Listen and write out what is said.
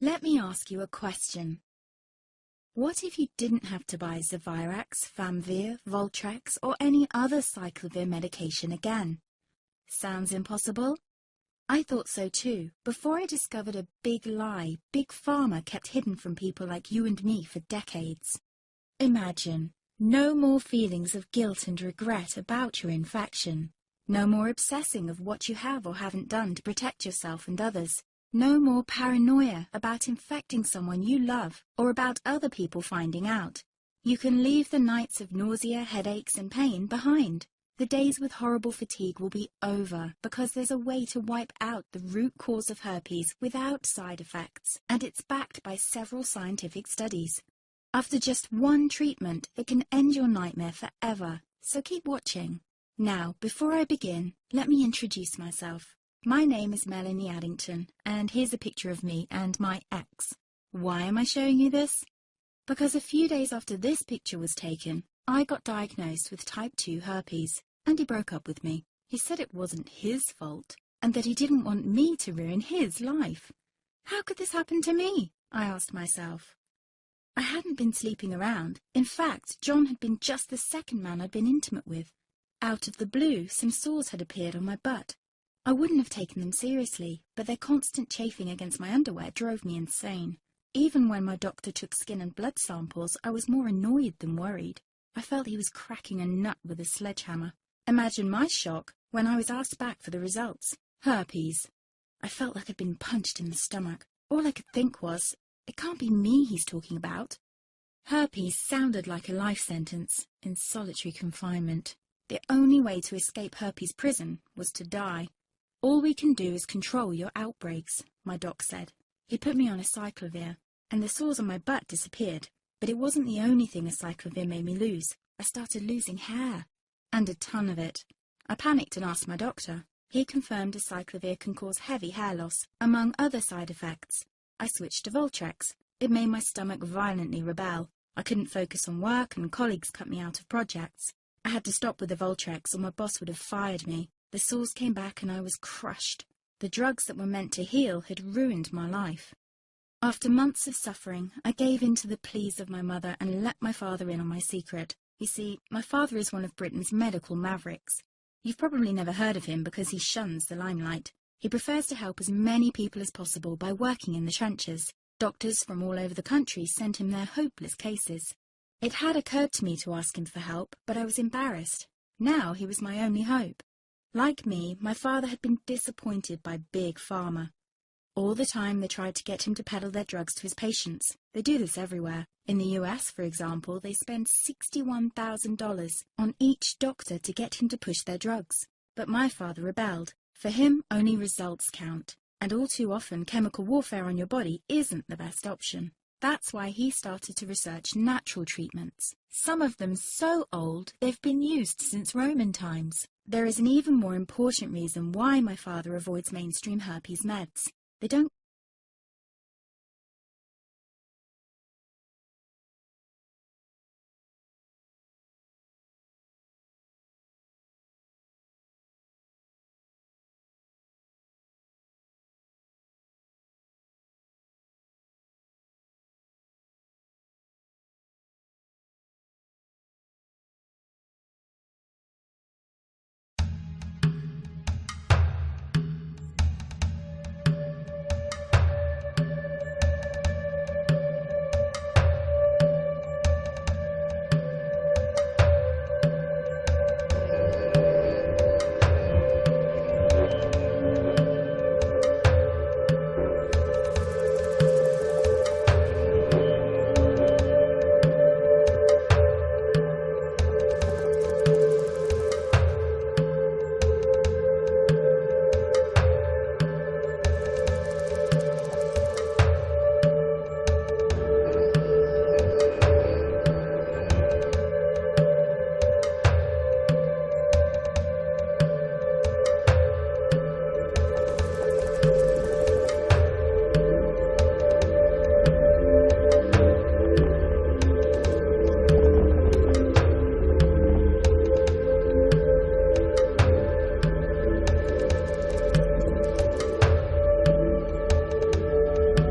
Let me ask you a question. What if you didn't have to buy Zevirax, Famvir, Voltrex, or any other cyclovir medication again? Sounds impossible? I thought so too, before I discovered a big lie Big Pharma kept hidden from people like you and me for decades. Imagine, no more feelings of guilt and regret about your infection. No more obsessing of what you have or haven't done to protect yourself and others. No more paranoia about infecting someone you love or about other people finding out. You can leave the nights of nausea, headaches and pain behind. The days with horrible fatigue will be over because there's a way to wipe out the root cause of herpes without side effects, and it's backed by several scientific studies. After just one treatment, it can end your nightmare forever, so keep watching. Now, before I begin, let me introduce myself. My name is Melanie Addington, and here's a picture of me and my ex. Why am I showing you this? Because a few days after this picture was taken, I got diagnosed with type 2 herpes, and he broke up with me. He said it wasn't his fault, and that he didn't want me to ruin his life. How could this happen to me? I asked myself. I hadn't been sleeping around. In fact, John had been just the second man I'd been intimate with. Out of the blue, some sores had appeared on my butt. I wouldn't have taken them seriously, but their constant chafing against my underwear drove me insane. Even when my doctor took skin and blood samples, I was more annoyed than worried. I felt he was cracking a nut with a sledgehammer. Imagine my shock when I was asked back for the results. Herpes. I felt like I'd been punched in the stomach. All I could think was, it can't be me he's talking about. Herpes sounded like a life sentence in solitary confinement. The only way to escape herpes prison was to die. All we can do is control your outbreaks, my doc said. He put me on a cyclovir, and the sores on my butt disappeared. But it wasn't the only thing a cyclovir made me lose. I started losing hair, and a ton of it. I panicked and asked my doctor. He confirmed a cyclovir can cause heavy hair loss, among other side effects. I switched to Voltrex. It made my stomach violently rebel. I couldn't focus on work, and colleagues cut me out of projects. I had to stop with the Voltrex, or my boss would have fired me. The sores came back and I was crushed. The drugs that were meant to heal had ruined my life. After months of suffering, I gave in to the pleas of my mother and let my father in on my secret. You see, my father is one of Britain's medical mavericks. You've probably never heard of him because he shuns the limelight. He prefers to help as many people as possible by working in the trenches. Doctors from all over the country sent him their hopeless cases. It had occurred to me to ask him for help, but I was embarrassed. Now he was my only hope. Like me, my father had been disappointed by Big Pharma. All the time they tried to get him to peddle their drugs to his patients. They do this everywhere. In the US, for example, they spend $61,000 on each doctor to get him to push their drugs. But my father rebelled. For him, only results count. And all too often, chemical warfare on your body isn't the best option. That's why he started to research natural treatments. Some of them so old, they've been used since Roman times. There is an even more important reason why my father avoids mainstream herpes meds. They don't